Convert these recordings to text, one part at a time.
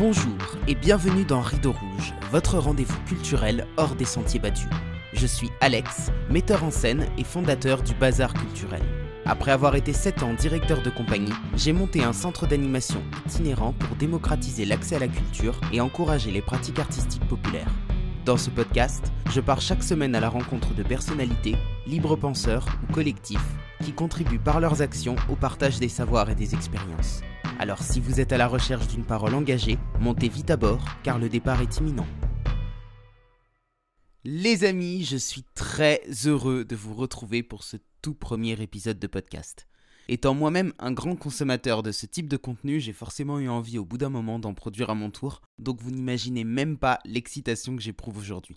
Bonjour et bienvenue dans Rideau Rouge, votre rendez-vous culturel hors des sentiers battus. Je suis Alex, metteur en scène et fondateur du Bazar Culturel. Après avoir été 7 ans directeur de compagnie, j'ai monté un centre d'animation itinérant pour démocratiser l'accès à la culture et encourager les pratiques artistiques populaires. Dans ce podcast, je pars chaque semaine à la rencontre de personnalités, libres penseurs ou collectifs qui contribuent par leurs actions au partage des savoirs et des expériences. Alors si vous êtes à la recherche d'une parole engagée, montez vite à bord car le départ est imminent. Les amis, je suis très heureux de vous retrouver pour ce tout premier épisode de podcast. Étant moi-même un grand consommateur de ce type de contenu, j'ai forcément eu envie au bout d'un moment d'en produire à mon tour, donc vous n'imaginez même pas l'excitation que j'éprouve aujourd'hui.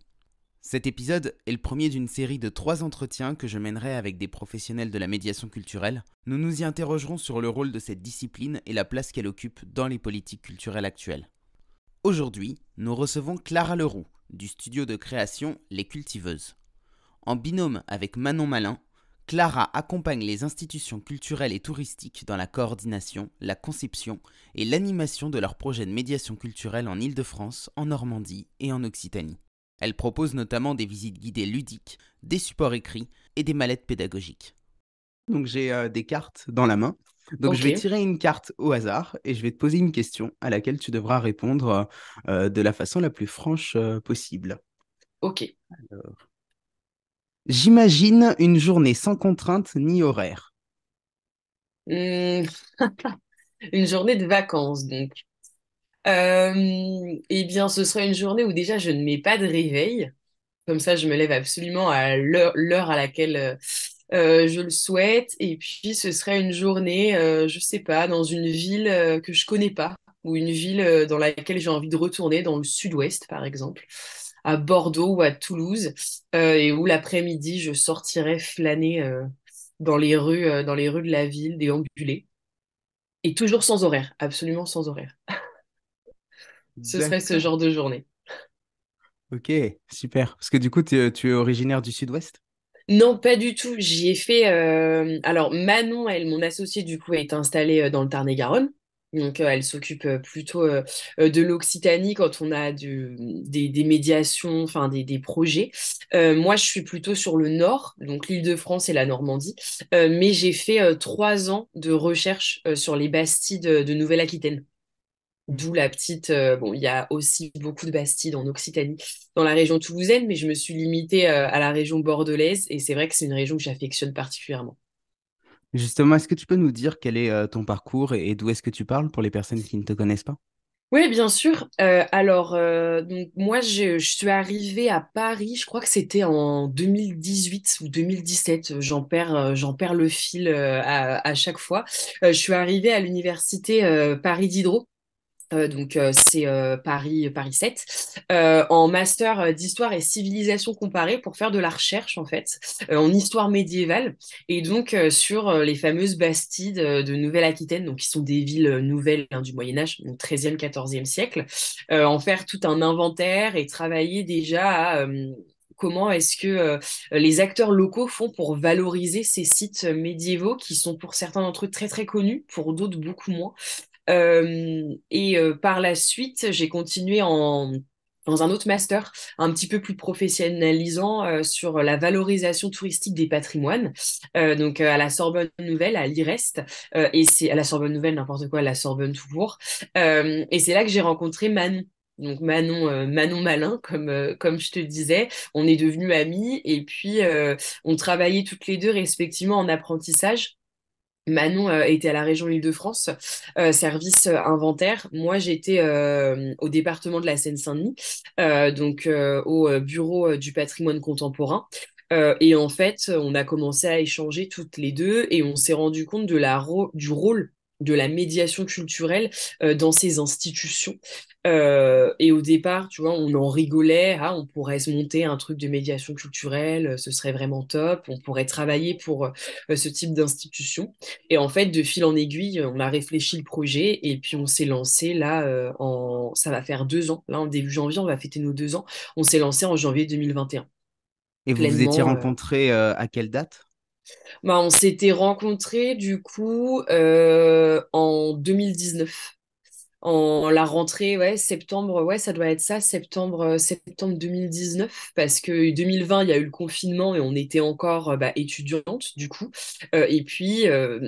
Cet épisode est le premier d'une série de 3 entretiens que je mènerai avec des professionnels de la médiation culturelle. Nous nous y interrogerons sur le rôle de cette discipline et la place qu'elle occupe dans les politiques culturelles actuelles. Aujourd'hui, nous recevons Clara Leroux, du studio de création Les Cultiveuses. En binôme avec Manon Malin, Clara accompagne les institutions culturelles et touristiques dans la coordination, la conception et l'animation de leurs projets de médiation culturelle en Île-de-France, en Normandie et en Occitanie. Elle propose notamment des visites guidées ludiques, des supports écrits et des mallettes pédagogiques. Donc j'ai des cartes dans la main. Donc je vais Ok, tirer une carte au hasard et je vais te poser une question à laquelle tu devras répondre de la façon la plus franche possible. ok. Alors, j'imagine une journée sans contrainte ni horaire. Hmm, une journée de vacances, donc. Eh bien, ce sera une journée où déjà je ne mets pas de réveil. Comme ça, je me lève absolument à l'heure à laquelle je le souhaite. Et puis, ce serait une journée, je sais pas, dans une ville que je connais pas, ou une ville dans laquelle j'ai envie de retourner, dans le sud-ouest, par exemple, à Bordeaux ou à Toulouse, et où l'après-midi, je sortirais flâner dans les rues de la ville, déambuler. Et toujours sans horaire, absolument sans horaire. Ce serait ce D'accord. genre de journée. Ok, super. Parce que du coup, tu es originaire du sud-ouest? Non, pas du tout. J'y ai fait. Alors, Manon, elle, mon associée, du coup, est installée dans le Tarn-et-Garonne. Donc, elle s'occupe plutôt de l'Occitanie quand on a des médiations, enfin des projets. Moi, je suis plutôt sur le nord, donc l'Île-de-France et la Normandie. Mais j'ai fait 3 ans de recherche sur les Basties de Nouvelle-Aquitaine. D'où la petite. Bon, il y a aussi beaucoup de Bastides en Occitanie, dans la région toulousaine, mais je me suis limitée à la région bordelaise et c'est vrai que c'est une région que j'affectionne particulièrement. Justement, est-ce que tu peux nous dire quel est ton parcours et d'où est-ce que tu parles pour les personnes qui ne te connaissent pas? Oui, bien sûr. Alors, donc moi, je suis arrivée à Paris, je crois que c'était en 2018 ou 2017. J'en perds le fil à chaque fois. Je suis arrivée à l'université Paris Diderot. C'est Paris 7 en master d'histoire et civilisation comparée pour faire de la recherche en fait en histoire médiévale et donc sur les fameuses Bastides de Nouvelle-Aquitaine donc qui sont des villes nouvelles hein, du Moyen Âge donc 13e 14e siècle en faire tout un inventaire et travailler déjà à comment est-ce que les acteurs locaux font pour valoriser ces sites médiévaux qui sont pour certains d'entre eux très très connus, pour d'autres beaucoup moins. Par la suite, j'ai continué dans un autre master un petit peu plus professionnalisant sur la valorisation touristique des patrimoines, à la Sorbonne Nouvelle, à l'IREST, et c'est à la Sorbonne Nouvelle, n'importe quoi, à la Sorbonne tout court. Et c'est là que j'ai rencontré Manon. Donc Manon Malin, comme je te disais, on est devenus amis et puis on travaillait toutes les deux respectivement en apprentissage. Manon était à la région Île-de-France, service inventaire. Moi, j'étais au département de la Seine-Saint-Denis, au bureau du patrimoine contemporain. Et en fait, on a commencé à échanger toutes les deux et on s'est rendu compte de du rôle de la médiation culturelle dans ces institutions. Et au départ, tu vois, on en rigolait, ah, on pourrait se monter un truc de médiation culturelle, ce serait vraiment top, on pourrait travailler pour ce type d'institution. Et en fait, de fil en aiguille, on a réfléchi le projet et puis on s'est lancé là ça va faire 2 ans. Là, en début janvier, on va fêter nos 2 ans. On s'est lancé en janvier 2021, Et vous vous étiez pleinement. rencontrés à quelle date? Bah, on s'était rencontrés du coup en 2019. En la rentrée, ouais, septembre, ouais, ça doit être ça, septembre 2019, parce que 2020, il y a eu le confinement et on était encore étudiante, du coup. Et puis,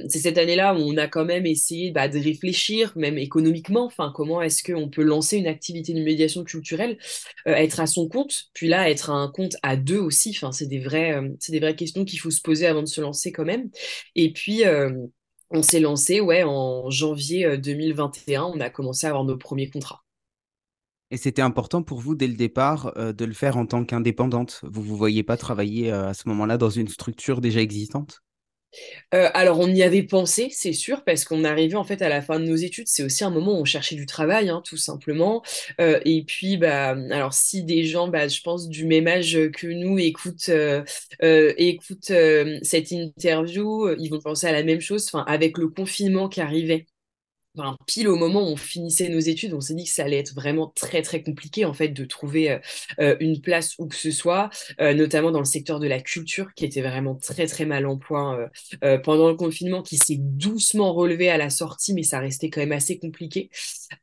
c'est cette année-là où on a quand même essayé de réfléchir, même économiquement, enfin, comment est-ce qu'on peut lancer une activité de médiation culturelle, être à son compte, puis là, être à un compte à deux aussi, enfin, c'est des vraies questions qu'il faut se poser avant de se lancer quand même. Et puis, on s'est lancé, ouais, en janvier 2021, on a commencé à avoir nos premiers contrats. Et c'était important pour vous dès le départ de le faire en tant qu'indépendante. Vous ne vous voyez pas travailler à ce moment-là dans une structure déjà existante? Alors, on y avait pensé, c'est sûr, parce qu'on arrivait en fait à la fin de nos études. C'est aussi un moment où on cherchait du travail, hein, tout simplement. Et puis, alors si des gens, je pense du même âge que nous, écoutent cette interview, ils vont penser à la même chose. Enfin, avec le confinement qui arrivait. Enfin, pile au moment où on finissait nos études, on s'est dit que ça allait être vraiment très très compliqué en fait de trouver une place où que ce soit, notamment dans le secteur de la culture qui était vraiment très très mal en point pendant le confinement, qui s'est doucement relevé à la sortie, mais ça restait quand même assez compliqué.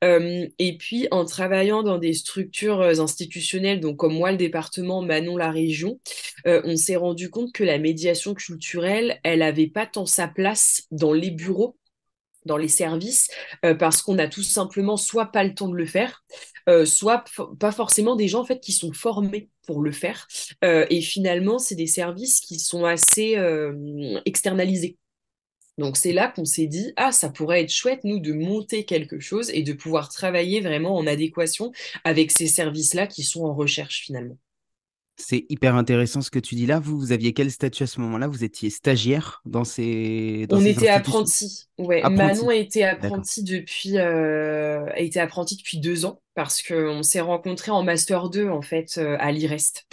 Et puis en travaillant dans des structures institutionnelles, donc comme moi le département, Manon la région, on s'est rendu compte que la médiation culturelle, elle avait pas tant sa place dans les bureaux, dans les services, parce qu'on a tout simplement soit pas le temps de le faire, soit pas forcément des gens en fait qui sont formés pour le faire. Et finalement, c'est des services qui sont assez externalisés. Donc c'est là qu'on s'est dit, ah, ça pourrait être chouette, nous, de monter quelque chose et de pouvoir travailler vraiment en adéquation avec ces services-là qui sont en recherche finalement. C'est hyper intéressant ce que tu dis là. Vous aviez quel statut à ce moment-là? Vous étiez stagiaire dans On ces était institutions? apprentis. Ouais, Manon Apprenti. D'accord. a été apprenti depuis 2 ans parce qu'on s'est rencontrés en master 2 en fait à l'IREST.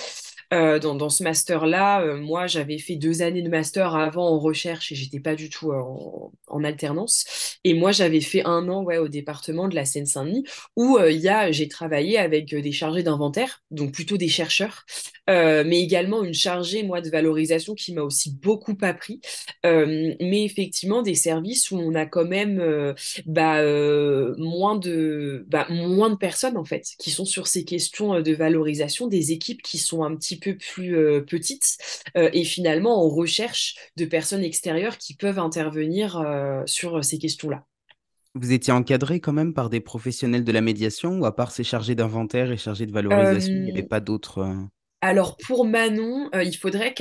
Dans ce master-là, moi j'avais fait 2 années de master avant en recherche et j'étais pas du tout en alternance. Et moi j'avais fait 1 an, ouais, au département de la Seine-Saint-Denis où j'ai travaillé avec des chargés d'inventaire, donc plutôt des chercheurs, mais également une chargée moi de valorisation qui m'a aussi beaucoup appris, mais effectivement, des services où on a quand même moins de personnes en fait qui sont sur ces questions de valorisation, des équipes qui sont un petit peu plus petites, et finalement on recherche de personnes extérieures qui peuvent intervenir sur ces questions-là. Vous étiez encadré quand même par des professionnels de la médiation ou à part ces chargés d'inventaire et chargés de valorisation, il n'y avait Euh, pas d'autres. Alors pour Manon, il faudrait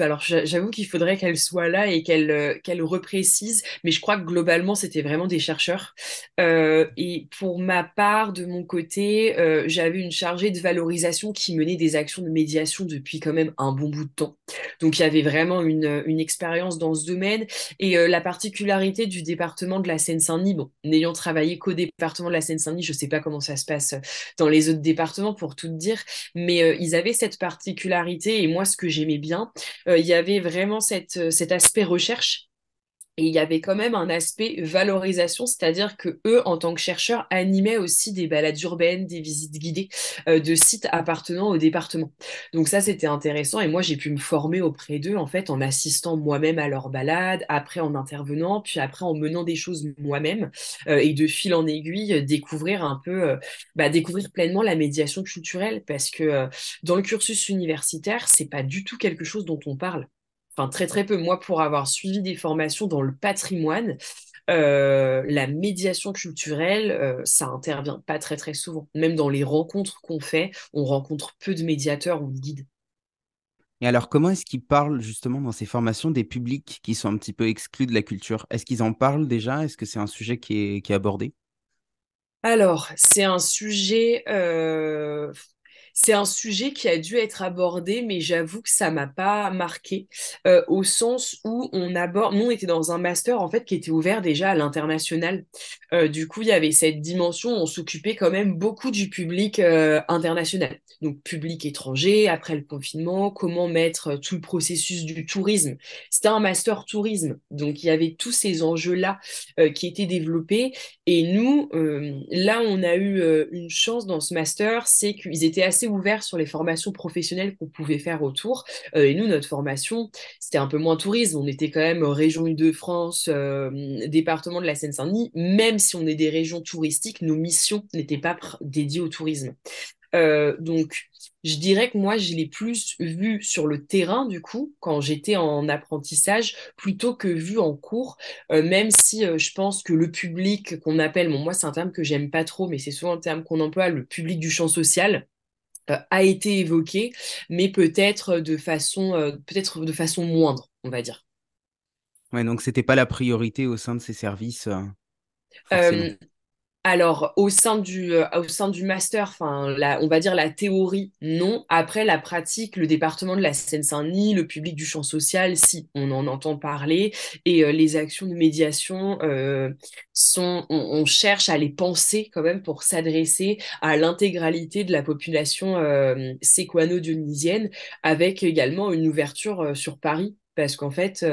alors j'avoue qu'il faudrait qu'elle soit là et qu'elle reprécise, mais je crois que globalement c'était vraiment des chercheurs. Et pour ma part, de mon côté, j'avais une chargée de valorisation qui menait des actions de médiation depuis quand même un bon bout de temps. Donc il y avait vraiment une expérience dans ce domaine. Et la particularité du département de la Seine-Saint-Denis, bon, n'ayant travaillé qu'au département de la Seine-Saint-Denis, je ne sais pas comment ça se passe dans les autres départements pour tout te dire, mais ils avaient cette particularité, et moi, ce que j'aimais bien, il y avait vraiment cet aspect recherche. Et il y avait quand même un aspect valorisation, c'est-à-dire que eux, en tant que chercheurs, animaient aussi des balades urbaines, des visites guidées de sites appartenant au département. Donc ça, c'était intéressant. Et moi, j'ai pu me former auprès d'eux, en fait, en assistant moi-même à leurs balades, après en intervenant, puis après en menant des choses moi-même, et de fil en aiguille, découvrir un peu, découvrir pleinement la médiation culturelle, parce que dans le cursus universitaire, c'est pas du tout quelque chose dont on parle. Enfin, très très peu. Moi, pour avoir suivi des formations dans le patrimoine, la médiation culturelle, ça intervient pas très très souvent. Même dans les rencontres qu'on fait, on rencontre peu de médiateurs ou de guides. Et alors, comment est-ce qu'ils parlent justement dans ces formations des publics qui sont un petit peu exclus de la culture? Est-ce qu'ils en parlent déjà? Est-ce que c'est un sujet qui est abordé? Alors, c'est un sujet qui a dû être abordé, mais j'avoue que ça m'a pas marqué, au sens où nous on était dans un master en fait qui était ouvert déjà à l'international. Du coup, il y avait cette dimension, on s'occupait quand même beaucoup du public international, donc public étranger après le confinement, comment mettre tout le processus du tourisme. C'était un master tourisme, donc il y avait tous ces enjeux-là qui étaient développés. Et nous, là, on a eu une chance dans ce master, c'est qu'ils étaient assez assez ouvert sur les formations professionnelles qu'on pouvait faire autour. Et nous, notre formation, c'était un peu moins tourisme. On était quand même région Île-de-France, département de la Seine-Saint-Denis. Même si on est des régions touristiques, nos missions n'étaient pas dédiées au tourisme. Donc, je dirais que moi, je l'ai plus vu sur le terrain, du coup, quand j'étais en apprentissage, plutôt que vu en cours, même si je pense que le public qu'on appelle, bon, moi, c'est un terme que j'aime pas trop, mais c'est souvent un terme qu'on emploie, le public du champ social, a été évoqué, mais peut-être de façon moindre, on va dire. Ouais, donc c'était pas la priorité au sein de ces services, forcément. Euh, Alors, au sein du master, enfin, on va dire la théorie, non. Après, la pratique, le département de la Seine-Saint-Denis, le public du champ social, si, on en entend parler. Et les actions de médiation on cherche à les penser quand même pour s'adresser à l'intégralité de la population séquano-dionysienne, avec également une ouverture sur Paris. Parce qu'en fait,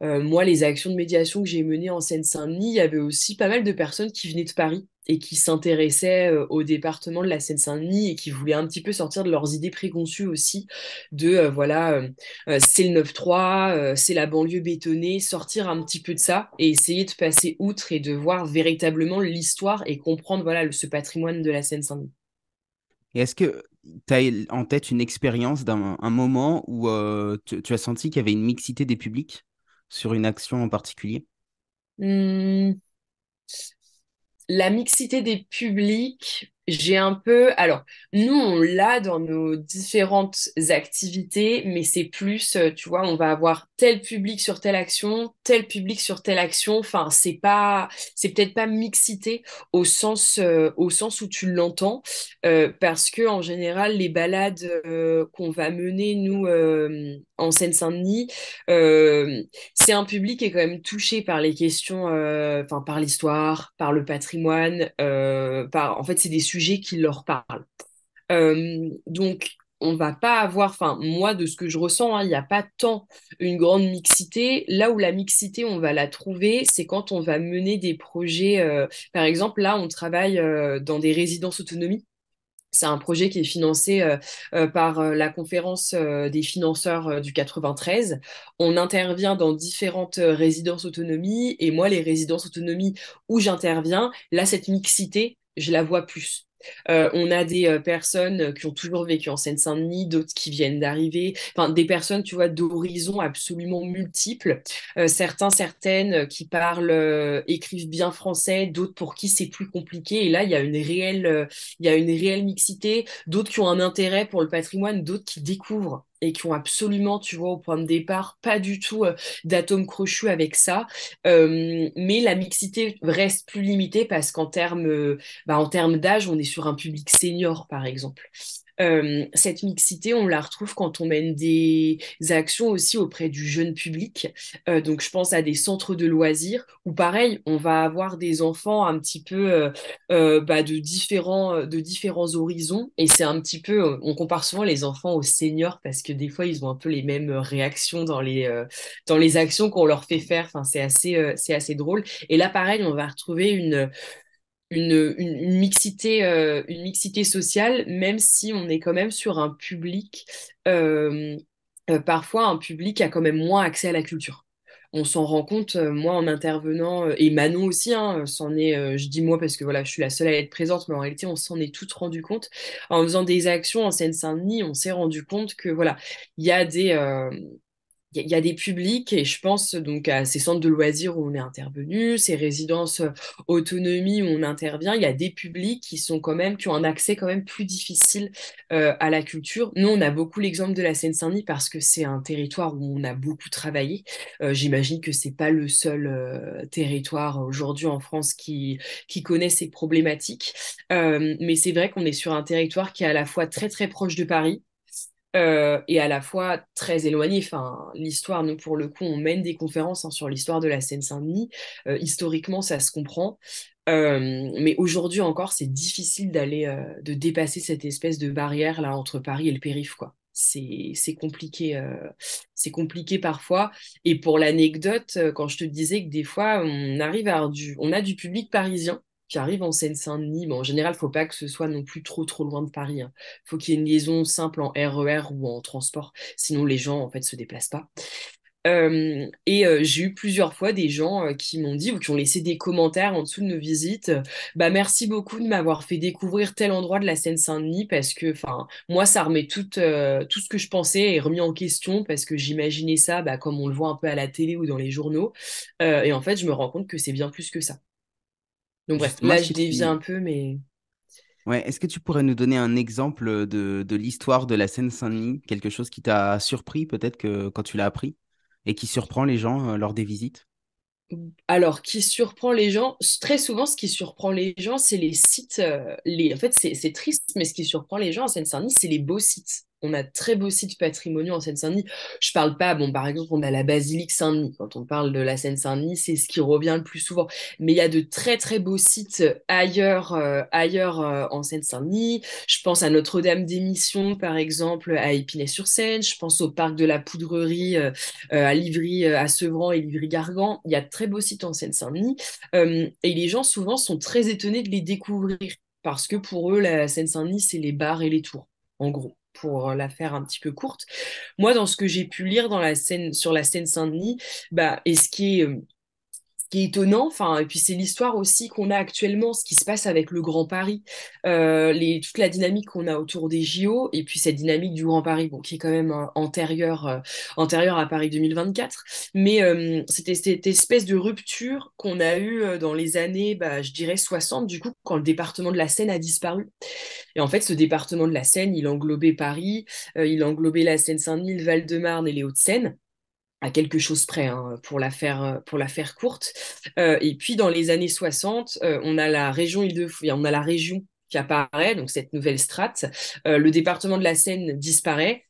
moi, les actions de médiation que j'ai menées en Seine-Saint-Denis, il y avait aussi pas mal de personnes qui venaient de Paris et qui s'intéressaient au département de la Seine-Saint-Denis et qui voulaient un petit peu sortir de leurs idées préconçues aussi de, c'est le 9-3, c'est la banlieue bétonnée, sortir un petit peu de ça et essayer de passer outre et de voir véritablement l'histoire et comprendre, voilà, ce patrimoine de la Seine-Saint-Denis. Et est-ce que tu as en tête une expérience d'un un moment où tu as senti qu'il y avait une mixité des publics sur une action en particulier? Hmm. La mixité des publics, j'ai un peu... Alors, nous, on l'a dans nos différentes activités, mais c'est plus, tu vois, on va avoir tel public sur telle action, tel public sur telle action. Enfin, c'est peut-être pas mixité au sens où tu l'entends, parce que en général, les balades qu'on va mener, nous, en Seine-Saint-Denis, euh, c'est un public qui est quand même touché par les questions, enfin par l'histoire, par le patrimoine, en fait, c'est des sujets qui leur parlent. Donc, on va pas avoir, enfin, moi, de ce que je ressens, hein, il n'y a pas tant une grande mixité. Là où la mixité, on va la trouver, c'est quand on va mener des projets. Par exemple, là, on travaille dans des résidences autonomie. C'est un projet qui est financé par la conférence des financeurs du 93. On intervient dans différentes résidences autonomie et moi, les résidences autonomie où j'interviens, là, cette mixité, je la vois plus. On a des personnes qui ont toujours vécu en Seine-Saint-Denis, d'autres qui viennent d'arriver, enfin des personnes, tu vois, d'horizons absolument multiples. Certaines qui parlent, écrivent bien français, d'autres pour qui c'est plus compliqué. Et là, il y a une réelle mixité, d'autres qui ont un intérêt pour le patrimoine, d'autres qui découvrent et qui ont absolument, tu vois, au point de départ, pas du tout d'atome crochu avec ça. Mais la mixité reste plus limitée parce en termes d'âge, on est sur un public senior, par exemple. Cette mixité, on la retrouve quand on mène des actions aussi auprès du jeune public. Donc, je pense à des centres de loisirs où, pareil, on va avoir des enfants un petit peu de différents horizons. Et c'est un petit peu, on compare souvent les enfants aux seniors parce que des fois, ils ont un peu les mêmes réactions dans les actions qu'on leur fait faire. Enfin, c'est assez drôle. Et là, pareil, on va retrouver une mixité sociale, même si on est quand même sur un public, euh, parfois un public qui a quand même moins accès à la culture. On s'en rend compte, moi en intervenant, et Manon aussi, hein, je dis moi parce que voilà, je suis la seule à être présente, mais en réalité, on s'en est toutes rendu compte. En faisant des actions en Seine-Saint-Denis, on s'est rendu compte que voilà, il y a il y a des publics, et je pense donc à ces centres de loisirs où on est intervenu, ces résidences autonomie où on intervient, il y a des publics qui sont quand même, qui ont un accès quand même plus difficile à la culture. Nous, on a beaucoup l'exemple de la Seine-Saint-Denis parce que c'est un territoire où on a beaucoup travaillé. J'imagine que c'est pas le seul territoire aujourd'hui en France qui connaît ces problématiques. Mais c'est vrai qu'on est sur un territoire qui est à la fois très très proche de Paris, et à la fois très éloigné. Enfin, l'histoire, nous, pour le coup, on mène des conférences hein, sur l'histoire de la Seine-Saint-Denis. Historiquement, ça se comprend. Mais aujourd'hui encore, c'est difficile de dépasser cette espèce de barrière là entre Paris et le périph', quoi. C'est compliqué parfois. Et pour l'anecdote, quand je te disais que des fois, on a du public parisien qui arrive en Seine-Saint-Denis, bon, en général, faut pas que ce soit non plus trop trop loin de Paris, hein. Faut qu'il y ait une liaison simple en RER ou en transport, sinon les gens en fait se déplacent pas. J'ai eu plusieurs fois des gens qui m'ont dit ou qui ont laissé des commentaires en dessous de nos visites. Bah merci beaucoup de m'avoir fait découvrir tel endroit de la Seine-Saint-Denis parce que, enfin, moi ça remet tout ce que je pensais est remis en question parce que j'imaginais ça, bah, comme on le voit un peu à la télé ou dans les journaux. Et en fait, je me rends compte que c'est bien plus que ça. Donc bref, Justement, là je dévie un peu, mais ouais, est-ce que tu pourrais nous donner un exemple de l'histoire de la Seine-Saint-Denis, quelque chose qui t'a surpris peut-être que quand tu l'as appris et qui surprend les gens lors des visites? alors, qui surprend les gens, très souvent, ce qui surprend les gens, c'est les sites. En fait, c'est triste, mais ce qui surprend les gens en Seine-Saint-Denis, c'est les beaux sites. On a de très beaux sites patrimoniaux en Seine-Saint-Denis. Je parle pas, bon, par exemple, on a la basilique Saint-Denis. Quand on parle de la Seine-Saint-Denis, c'est ce qui revient le plus souvent. Mais il y a de très, très beaux sites ailleurs en Seine-Saint-Denis. Je pense à Notre-Dame-des-Missions, par exemple, à Épinay-sur-Seine. Je pense au parc de la Poudrerie à Livry, à Sevran et Livry-Gargan. Il y a de très beaux sites en Seine-Saint-Denis. Et les gens, souvent, sont très étonnés de les découvrir parce que pour eux, la Seine-Saint-Denis, c'est les bars et les tours, en gros, pour la faire un petit peu courte. Moi, dans ce que j'ai pu lire sur la Seine-Saint-Denis, bah, et ce qui est étonnant, enfin, et puis c'est l'histoire aussi qu'on a actuellement, ce qui se passe avec le Grand Paris, toute la dynamique qu'on a autour des JO, et puis cette dynamique du Grand Paris, bon, qui est quand même antérieure à Paris 2024. Mais c'était cette espèce de rupture qu'on a eue dans les années, bah, je dirais 60, du coup, quand le département de la Seine a disparu. Et en fait, ce département de la Seine, il englobait Paris, il englobait la Seine-Saint-Denis, le Val-de-Marne et les Hauts-de-Seine à quelque chose près, hein, pour la faire courte. Et puis dans les années 60, on a la région Île-de-France, on a la région qui apparaît, donc cette nouvelle strate. Le département de la Seine disparaît.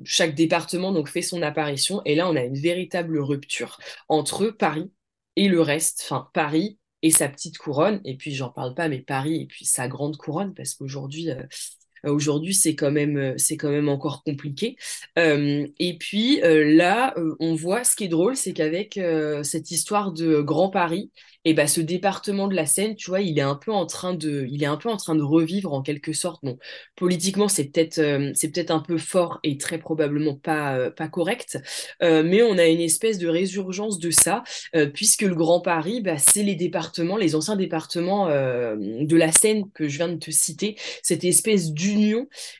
Chaque département donc fait son apparition et là on a une véritable rupture entre Paris et le reste, enfin Paris et sa petite couronne et puis j'en parle pas mais Paris et puis sa grande couronne parce qu'aujourd'hui, c'est quand même encore compliqué. Et puis là, on voit, ce qui est drôle, c'est qu'avec cette histoire de Grand Paris, et ben ce département de la Seine, tu vois, il est un peu en train de revivre en quelque sorte. Bon, politiquement, c'est peut-être un peu fort et très probablement pas correct, mais on a une espèce de résurgence de ça, puisque le Grand Paris, bah, c'est les anciens départements de la Seine que je viens de te citer, cette espèce d'union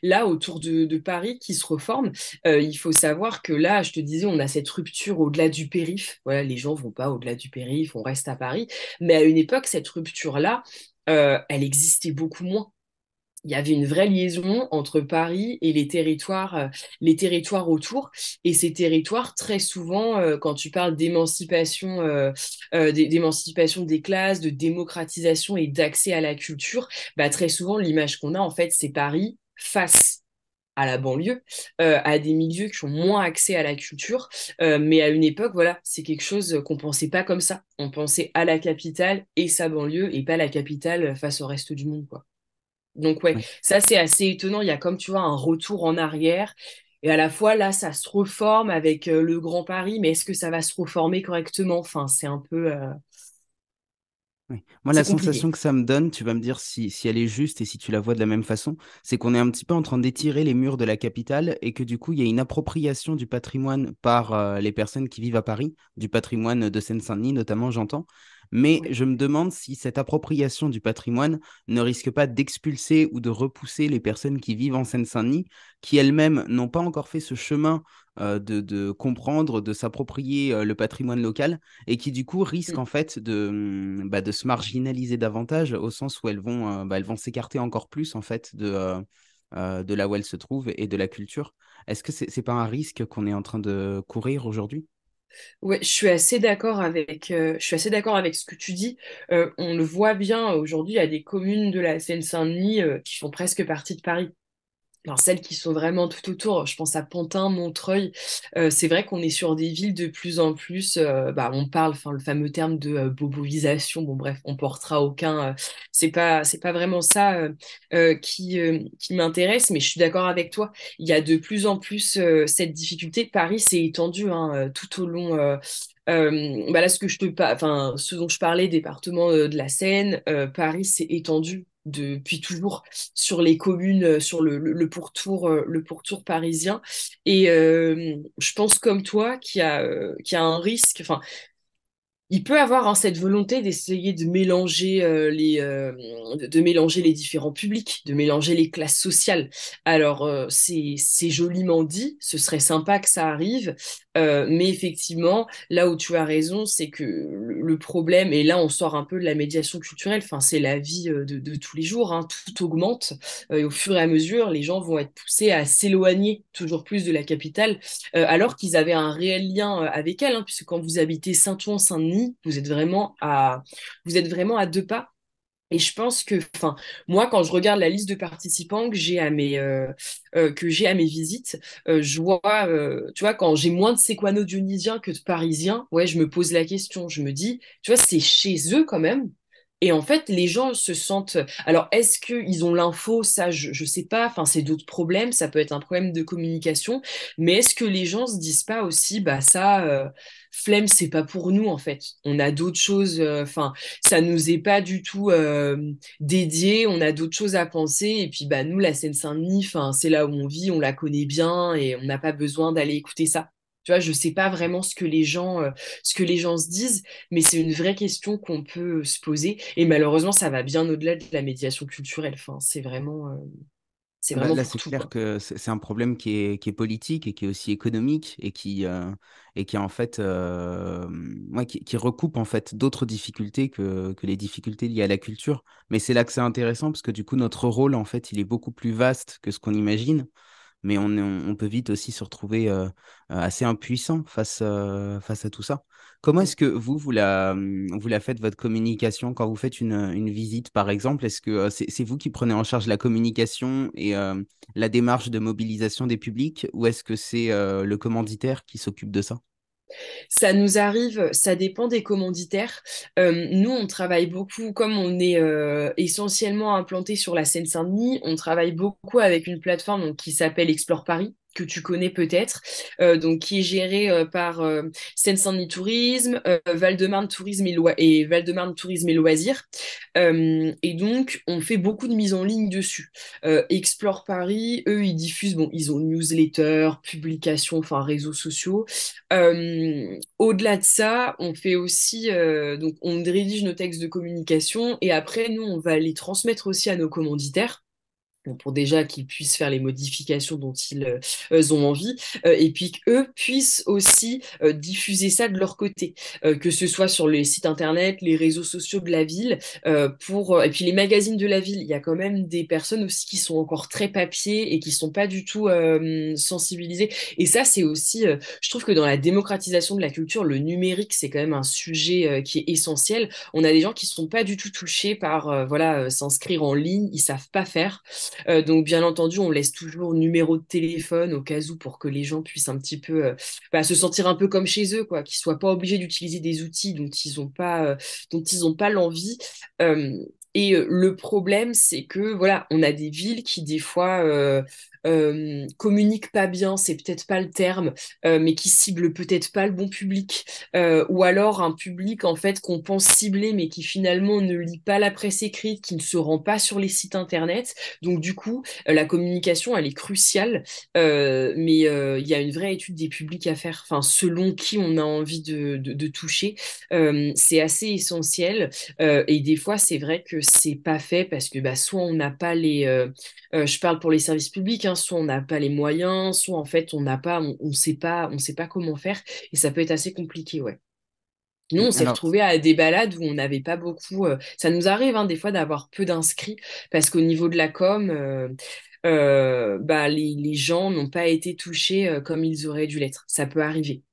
là autour de Paris qui se reforme. Il faut savoir que là, je te disais, on a cette rupture au-delà du périph'. Voilà, les gens vont pas au-delà du périph', on reste à Paris. Mais à une époque, cette rupture-là, elle existait beaucoup moins. Il y avait une vraie liaison entre Paris et les territoires autour. Et ces territoires, très souvent, quand tu parles d'émancipation des classes, de démocratisation et d'accès à la culture, bah, très souvent, l'image qu'on a, en fait, c'est Paris face à la banlieue, à des milieux qui ont moins accès à la culture. Mais à une époque, voilà, c'est quelque chose qu'on pensait pas comme ça. On pensait à la capitale et sa banlieue et pas la capitale face au reste du monde, quoi. Donc ouais, Ouais. ça c'est assez étonnant. Il y a comme tu vois un retour en arrière. Et à la fois là, ça se reforme avec le Grand Paris, mais est-ce que ça va se reformer correctement? Enfin, Oui. Moi, la c'est compliqué. sensation que ça me donne, tu vas me dire si elle est juste et si tu la vois de la même façon, c'est qu'on est un petit peu en train d'étirer les murs de la capitale et que du coup, il y a une appropriation du patrimoine par les personnes qui vivent à Paris, du patrimoine de Seine-Saint-Denis notamment, j'entends. Mais Oui. je me demande si cette appropriation du patrimoine ne risque pas d'expulser ou de repousser les personnes qui vivent en Seine-Saint-Denis, qui elles-mêmes n'ont pas encore fait ce chemin de comprendre, de s'approprier le patrimoine local et qui du coup risquent Mm. en fait de se marginaliser davantage au sens où elles vont s'écarter encore plus en fait de là où elles se trouvent et de la culture. Est-ce que c'est pas un risque qu'on est en train de courir aujourd'hui? Ouais, je suis assez d'accord avec ce que tu dis. On le voit bien aujourd'hui, il y a des communes de la Seine-Saint-Denis qui font presque partie de Paris. Alors celles qui sont vraiment tout autour, je pense à Pantin, Montreuil, c'est vrai qu'on est sur des villes de plus en plus, bah, on parle, enfin le fameux terme de boboisation, bon bref, on portera aucun, c'est pas vraiment ça qui m'intéresse, mais je suis d'accord avec toi, il y a de plus en plus cette difficulté. Paris s'est étendu hein, Bah là, ce dont je parlais, département de la Seine, Paris s'est étendu depuis toujours sur les communes, sur le pourtour parisien. Et je pense comme toi qu'il y a un risque. Enfin, il peut avoir hein, cette volonté d'essayer de mélanger les différents publics, de mélanger les classes sociales. Alors c'est joliment dit, ce serait sympa que ça arrive, mais effectivement là où tu as raison, c'est que le problème, et là on sort un peu de la médiation culturelle, enfin c'est la vie de tous les jours, hein, tout augmente et au fur et à mesure les gens vont être poussés à s'éloigner toujours plus de la capitale alors qu'ils avaient un réel lien avec elle, hein, puisque quand vous habitez Saint-Ouen-Saint-Denis, vous êtes vraiment à deux pas. Et je pense que, enfin, moi, quand je regarde la liste de participants que j'ai à mes visites, je vois, tu vois, quand j'ai moins de Séquano-Dionysiens que de Parisiens, ouais, je me pose la question. Je me dis, tu vois, c'est chez eux quand même. Et en fait, les gens se sentent. Alors, est-ce qu'ils ont l'info? Ça, je sais pas. Enfin, c'est d'autres problèmes. Ça peut être un problème de communication. Mais est-ce que les gens se disent pas aussi, bah ça, flemme, c'est pas pour nous en fait. On a d'autres choses. Enfin, ça nous est pas du tout dédié. On a d'autres choses à penser. Et puis, bah nous, la Seine-Saint-Denis, enfin, c'est là où on vit. On la connaît bien et on n'a pas besoin d'aller écouter ça. Tu vois, je sais pas vraiment ce que les gens se disent, mais c'est une vraie question qu'on peut se poser. Et malheureusement, ça va bien au-delà de la médiation culturelle. Enfin, c'est Là, vraiment là, pour c'est tout, clair quoi. que c'est un problème qui est politique et qui est aussi économique et qui en fait ouais, qui recoupe en fait d'autres difficultés que les difficultés liées à la culture. Mais c'est là que c'est intéressant parce que du coup notre rôle en fait il est beaucoup plus vaste que ce qu'on imagine. Mais on peut vite aussi se retrouver assez impuissant face à tout ça. Comment est-ce que vous la faites, votre communication, quand vous faites une visite, par exemple? Est-ce que c'est vous qui prenez en charge la communication et la démarche de mobilisation des publics, ou est-ce que c'est le commanditaire qui s'occupe de ça? Ça nous arrive, ça dépend des commanditaires. Nous, on travaille beaucoup, comme on est essentiellement implanté sur la Seine-Saint-Denis, on travaille beaucoup avec une plateforme donc, qui s'appelle Explore Paris, que tu connais peut-être, donc qui est gérée par Seine-Saint-Denis Tourisme, Val-de-Marne Tourisme et Val-de-Marne Tourisme et Loisirs. Et donc, on fait beaucoup de mise en ligne dessus. Explore Paris, eux, ils diffusent, bon, ils ont newsletter, publications, enfin réseaux sociaux. Au-delà de ça, on fait aussi, donc on rédige nos textes de communication et après, nous, on va les transmettre aussi à nos commanditaires. Bon, pour déjà qu'ils puissent faire les modifications dont ils ont envie, et puis qu'eux puissent aussi diffuser ça de leur côté, que ce soit sur les sites internet, les réseaux sociaux de la ville, et puis les magazines de la ville. Il y a quand même des personnes aussi qui sont encore très papier et qui sont pas du tout sensibilisées. Et ça, c'est aussi, je trouve que dans la démocratisation de la culture, le numérique, c'est quand même un sujet qui est essentiel. On a des gens qui sont pas du tout touchés par, voilà, s'inscrire en ligne, ils savent pas faire. Donc, bien entendu, on laisse toujours numéro de téléphone au cas où pour que les gens puissent un petit peu se sentir un peu comme chez eux, quoi, qu'ils soient pas obligés d'utiliser des outils dont ils ont pas l'envie. Euh, le problème, c'est que voilà, on a des villes qui des fois communiquent pas bien, c'est peut-être pas le terme, mais qui ciblent peut-être pas le bon public, ou alors un public en fait qu'on pense cibler, mais qui finalement ne lit pas la presse écrite, qui ne se rend pas sur les sites internet. Donc du coup, la communication, elle est cruciale, mais il y a une vraie étude des publics à faire, enfin, selon qui on a envie de toucher. C'est assez essentiel, et des fois, c'est vrai que c'est pas fait parce que bah, soit on n'a pas je parle pour les services publics, hein, soit on n'a pas les moyens, soit en fait on sait pas comment faire, et ça peut être assez compliqué, ouais. Nous, on s'est Alors, retrouvés à des balades où on n'avait pas beaucoup. Ça nous arrive hein, des fois d'avoir peu d'inscrits parce qu'au niveau de la com, bah, les gens n'ont pas été touchés comme ils auraient dû l'être. Ça peut arriver.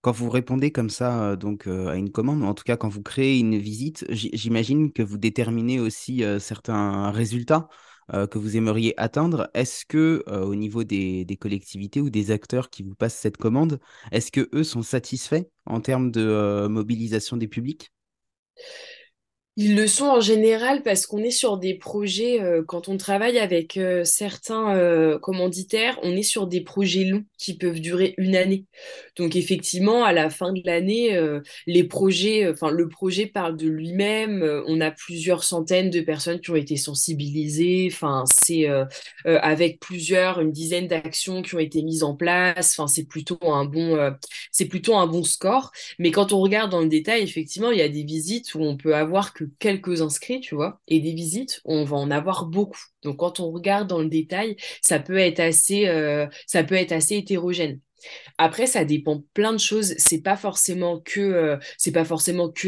quand vous répondez comme ça à une commande, ou en tout cas quand vous créez une visite, j'imagine que vous déterminez aussi certains résultats que vous aimeriez atteindre. Est-ce que au niveau des collectivités ou des acteurs qui vous passent cette commande, est-ce que eux sont satisfaits en termes de mobilisation des publics? Ils le sont en général parce qu'on est sur des projets, quand on travaille avec certains commanditaires, on est sur des projets longs qui peuvent durer une année. Donc effectivement, à la fin de l'année, les projets, enfin le projet parle de lui-même. On a plusieurs centaines de personnes qui ont été sensibilisées. Enfin, c'est avec une dizaine d'actions qui ont été mises en place. Enfin, c'est plutôt un bon score. Mais quand on regarde dans le détail, effectivement, il y a des visites où on peut avoir que quelques inscrits, tu vois, et des visites où on va en avoir beaucoup. Donc, quand on regarde dans le détail, ça peut être assez hétérogène. Après, ça dépend plein de choses. C'est pas forcément que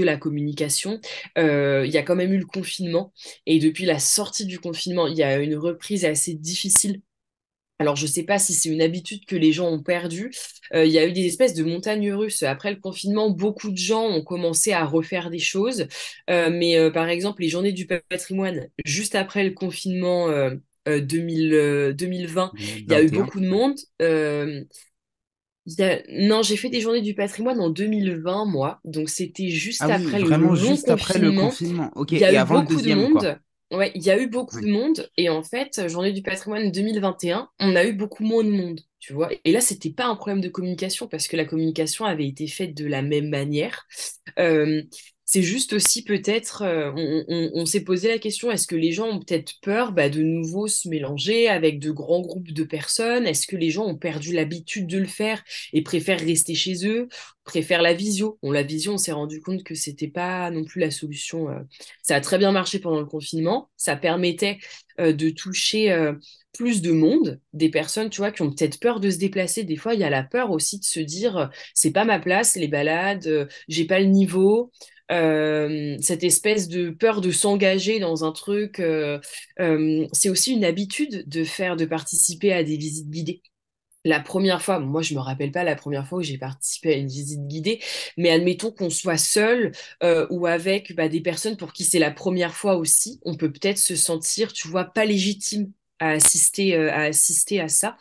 la communication. Il y a quand même eu le confinement, et depuis la sortie du confinement, il y a une reprise assez difficile. Alors, je sais pas si c'est une habitude que les gens ont perdue. Il y a eu des espèces de montagnes russes. Après le confinement, beaucoup de gens ont commencé à refaire des choses. Mais par exemple, les journées du patrimoine, juste après le confinement 2020, il y a eu 2021. beaucoup de Ouais. monde. Non, j'ai fait des journées du patrimoine en 2020, moi. Donc, c'était Ah juste oui, après le vraiment long juste après le confinement. confinement. Ok, Il y a et eu avant le beaucoup de deuxième, quoi. monde. Ouais, il y a eu beaucoup Ouais. de monde. Et en fait, journée du patrimoine 2021, on a eu beaucoup moins de monde, tu vois. Et là, c'était pas un problème de communication parce que la communication avait été faite de la même manière. Euh, c'est juste aussi peut-être, on s'est posé la question, est-ce que les gens ont peut-être peur de nouveau se mélanger avec de grands groupes de personnes? Est-ce que les gens ont perdu l'habitude de le faire et préfèrent rester chez eux, préfèrent la visio? Bon, la visio, on s'est rendu compte que c'était pas non plus la solution. Ça a très bien marché pendant le confinement, ça permettait de toucher plus de monde, des personnes, tu vois, qui ont peut-être peur de se déplacer. Des fois, il y a la peur aussi de se dire, c'est pas ma place, les balades, j'ai pas le niveau. Cette espèce de peur de s'engager dans un truc, c'est aussi une habitude de participer à des visites guidées. La première fois, moi je me rappelle pas la première fois où j'ai participé à une visite guidée, mais admettons qu'on soit seul ou avec des personnes pour qui c'est la première fois aussi, on peut peut-être se sentir, tu vois, pas légitime à assister à ça.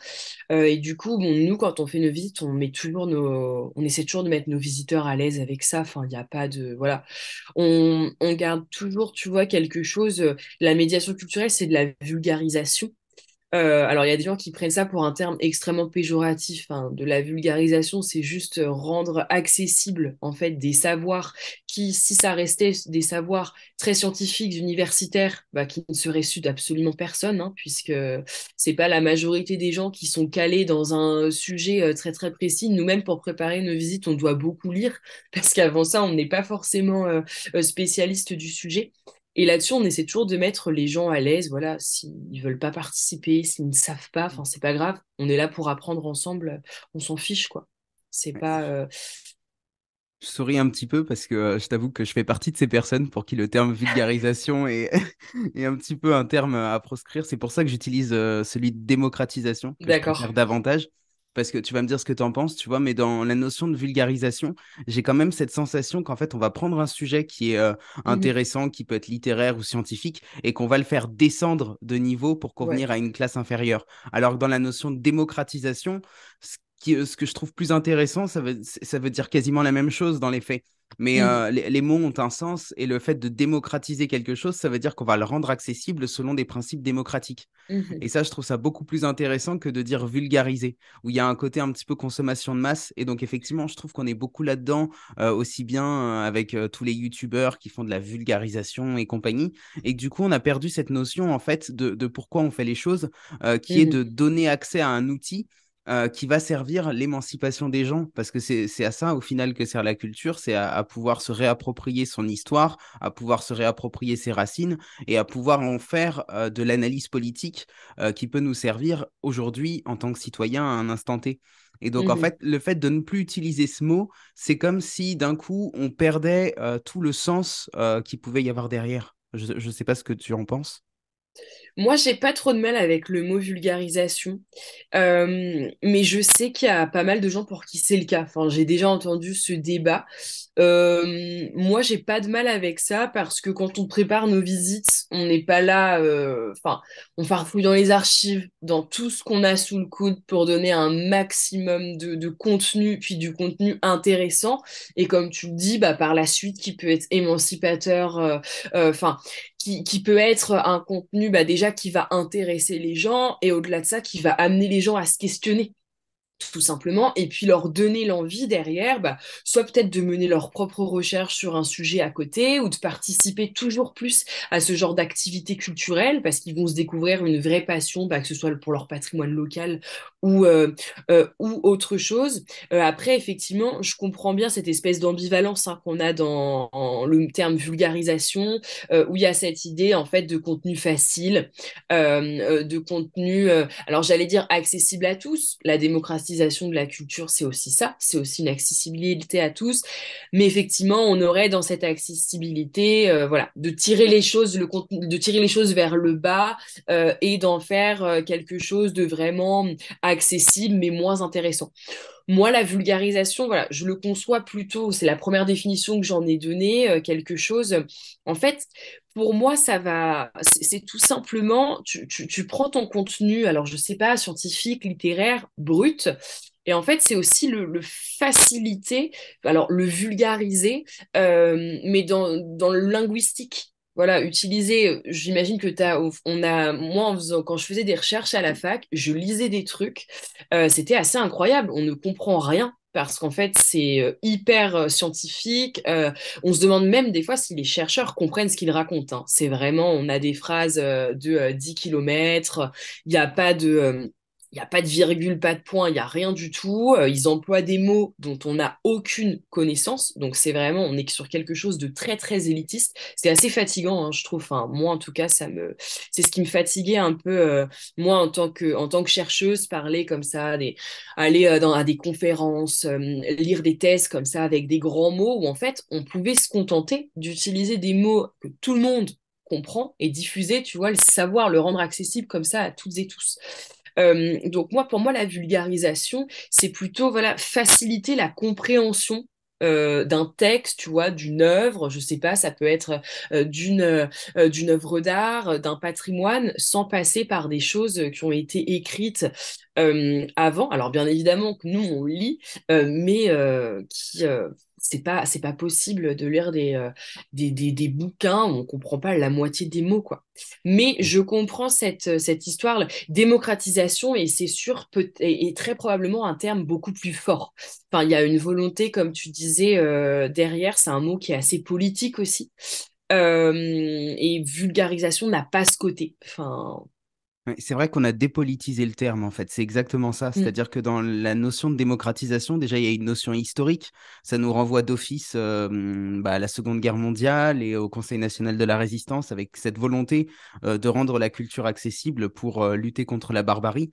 Et du coup, bon, nous, quand on fait nos visites, on essaie toujours de mettre nos visiteurs à l'aise avec ça. Enfin, il n'y a pas de, voilà. On garde toujours, tu vois, quelque chose. La médiation culturelle, c'est de la vulgarisation. Alors, il y a des gens qui prennent ça pour un terme extrêmement péjoratif, hein. De la vulgarisation, c'est juste rendre accessible, en fait, des savoirs qui, si ça restait des savoirs très scientifiques, universitaires, qui ne seraient su d'absolument personne, hein, puisque c'est pas la majorité des gens qui sont calés dans un sujet très, très précis. Nous-mêmes, pour préparer nos visites, on doit beaucoup lire, parce qu'avant ça, on n'est pas forcément spécialiste du sujet. Et là-dessus, on essaie toujours de mettre les gens à l'aise. Voilà, s'ils veulent pas participer, s'ils ne savent pas, enfin, c'est pas grave. On est là pour apprendre ensemble. On s'en fiche, quoi. C'est Ouais. pas. Je souris un petit peu parce que je t'avoue que je fais partie de ces personnes pour qui le terme vulgarisation est, est un petit peu un terme à proscrire. C'est pour ça que j'utilise celui de démocratisation, que je D'accord. préfère davantage. Parce que tu vas me dire ce que tu en penses, tu vois, mais dans la notion de vulgarisation, j'ai quand même cette sensation qu'en fait, on va prendre un sujet qui est Mhm. intéressant, qui peut être littéraire ou scientifique, et qu'on va le faire descendre de niveau pour Ouais. convenir à une classe inférieure. Alors que dans la notion de démocratisation, ce que je trouve plus intéressant, ça veut dire quasiment la même chose dans les faits. Mais Mhm. les mots ont un sens et le fait de démocratiser quelque chose, ça veut dire qu'on va le rendre accessible selon des principes démocratiques. Mhm. Et ça, je trouve ça beaucoup plus intéressant que de dire vulgariser, où il y a un côté un petit peu consommation de masse. Et donc, effectivement, je trouve qu'on est beaucoup là-dedans, aussi bien avec tous les youtubeurs qui font de la vulgarisation et compagnie. Et que, du coup, on a perdu cette notion, en fait, de pourquoi on fait les choses, qui est Mhm. de donner accès à un outil qui va servir l'émancipation des gens, parce que c'est à ça au final que sert la culture, c'est à pouvoir se réapproprier son histoire, à pouvoir se réapproprier ses racines et à pouvoir en faire de l'analyse politique qui peut nous servir aujourd'hui en tant que citoyen à un instant T. Et donc en Mhm. fait, le fait de ne plus utiliser ce mot, c'est comme si d'un coup on perdait tout le sens qu'il pouvait y avoir derrière. Je ne sais pas ce que tu en penses. Moi, j'ai pas trop de mal avec le mot vulgarisation, mais je sais qu'il y a pas mal de gens pour qui c'est le cas. Enfin, j'ai déjà entendu ce débat. Moi, j'ai pas de mal avec ça parce que quand on prépare nos visites, on n'est pas là. Enfin, on farfouille dans les archives, dans tout ce qu'on a sous le coude pour donner un maximum de contenu, puis du contenu intéressant. Et comme tu le dis, bah, par la suite, qui peut être émancipateur. Enfin qui peut être un contenu bah, déjà qui va intéresser les gens et au-delà de ça, qui va amener les gens à se questionner tout simplement, et puis leur donner l'envie derrière, bah, soit peut-être de mener leur propre recherche sur un sujet à côté, ou de participer toujours plus à ce genre d'activité culturelle, parce qu'ils vont se découvrir une vraie passion, bah, que ce soit pour leur patrimoine local ou autre chose. Après, effectivement, je comprends bien cette espèce d'ambivalence qu'on a dans le terme vulgarisation, où il y a cette idée en fait de contenu facile, de contenu, alors j'allais dire accessible à tous. La démocratisation de la culture, c'est aussi ça, c'est aussi une accessibilité à tous. Mais effectivement, on aurait dans cette accessibilité, voilà, de tirer les choses, le contenu, de tirer les choses vers le bas et d'en faire quelque chose de vraiment accessible mais moins intéressant. Moi, la vulgarisation, voilà, je le conçois plutôt, c'est la première définition que j'en ai donnée, quelque chose. En fait, pour moi, ça va, c'est tout simplement, tu prends ton contenu, alors je sais pas, scientifique, littéraire, brut, et en fait, c'est aussi le faciliter, alors le vulgariser, mais dans le linguistique. Voilà, utiliser, j'imagine que moi, quand je faisais des recherches à la fac, je lisais des trucs, c'était assez incroyable. On ne comprend rien parce qu'en fait, c'est hyper scientifique. On se demande même des fois si les chercheurs comprennent ce qu'ils racontent, hein. C'est vraiment, on a des phrases de 10 kilomètres, il n'y a pas de... il n'y a pas de virgule, pas de point, il n'y a rien du tout. Ils emploient des mots dont on n'a aucune connaissance. Donc c'est vraiment, on est sur quelque chose de très, très élitiste. C'est assez fatigant, hein, je trouve. Enfin, moi, en tout cas, c'est ce qui me fatiguait un peu. Moi, en tant que chercheuse, parler comme ça, aller à des conférences, lire des thèses comme ça avec des grands mots, où en fait, on pouvait se contenter d'utiliser des mots que tout le monde comprend et diffuser, tu vois, le savoir, le rendre accessible comme ça à toutes et tous. Donc moi, pour moi, la vulgarisation, c'est plutôt voilà, faciliter la compréhension d'un texte, tu vois, d'une œuvre, je sais pas, ça peut être d'une œuvre d'art, d'un patrimoine, sans passer par des choses qui ont été écrites avant. Alors bien évidemment que nous on lit, mais qui c'est pas possible de lire des bouquins où on comprend pas la moitié des mots, quoi. Mais je comprends cette histoire, là, démocratisation, et c'est sûr, et très probablement un terme beaucoup plus fort. Enfin, il y a une volonté, comme tu disais, derrière, c'est un mot qui est assez politique aussi. Et vulgarisation n'a pas ce côté. Enfin, Ouais, c'est vrai qu'on a dépolitisé le terme, en fait. C'est exactement ça. mm, C'est-à-dire que dans la notion de démocratisation, déjà, il y a une notion historique. Ça nous renvoie d'office bah, à la Seconde Guerre mondiale et au Conseil national de la Résistance, avec cette volonté de rendre la culture accessible pour lutter contre la barbarie.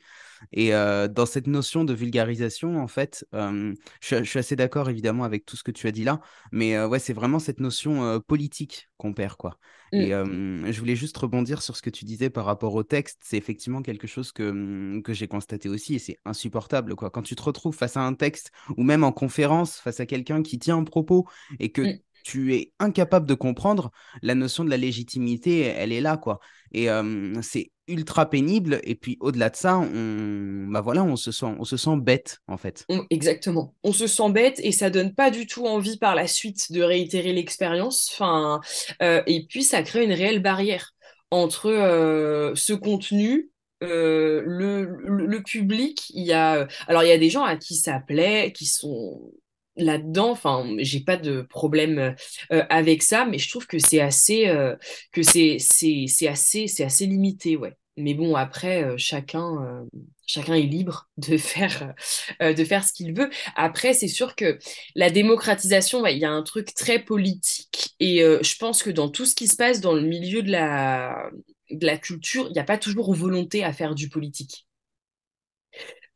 Et dans cette notion de vulgarisation, en fait, je suis assez d'accord évidemment avec tout ce que tu as dit là, mais ouais, c'est vraiment cette notion politique qu'on perd, quoi. Et mm, je voulais juste rebondir sur ce que tu disais par rapport au texte. C'est effectivement quelque chose que j'ai constaté aussi et c'est insupportable, quoi. Quand tu te retrouves face à un texte ou même en conférence, face à quelqu'un qui tient un propos et que mm. tu es incapable de comprendre, la notion de la légitimité, elle est là, quoi. Et c'est ultra pénible. Et puis au-delà de ça, bah voilà, on se sent bête, en fait. Exactement. On se sent bête et ça donne pas du tout envie par la suite de réitérer l'expérience. Enfin, et puis ça crée une réelle barrière entre ce contenu, le public. Alors il y a des gens à qui ça plaît, qui sont là-dedans. Enfin, j'ai pas de problème avec ça, mais je trouve que c'est assez limité, ouais. Mais bon, après, chacun est libre de faire ce qu'il veut. Après, c'est sûr que la démocratisation, ouais, il y a un truc très politique et je pense que dans tout ce qui se passe dans le milieu de la culture, il n'y a pas toujours volonté à faire du politique.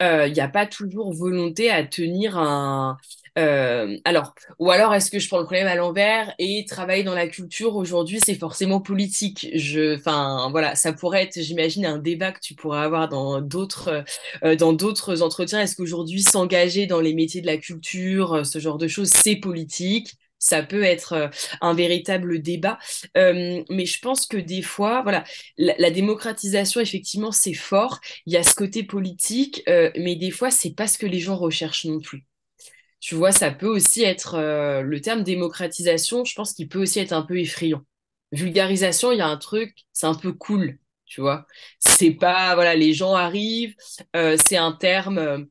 il n'y a pas toujours volonté à tenir un. Alors, ou alors est-ce que je prends le problème à l'envers et travailler dans la culture aujourd'hui, c'est forcément politique. Enfin, voilà, ça pourrait être, j'imagine, un débat que tu pourrais avoir dans d'autres entretiens. Est-ce qu'aujourd'hui, s'engager dans les métiers de la culture, ce genre de choses, c'est politique? Ça peut être un véritable débat. Mais je pense que des fois, voilà, la démocratisation, effectivement, c'est fort. Il y a ce côté politique, mais des fois, c'est pas ce que les gens recherchent non plus. Tu vois, ça peut aussi être le terme démocratisation, je pense qu'il peut aussi être un peu effrayant. Vulgarisation, il y a un truc, c'est un peu cool, tu vois. C'est pas, voilà, les gens arrivent, c'est un terme,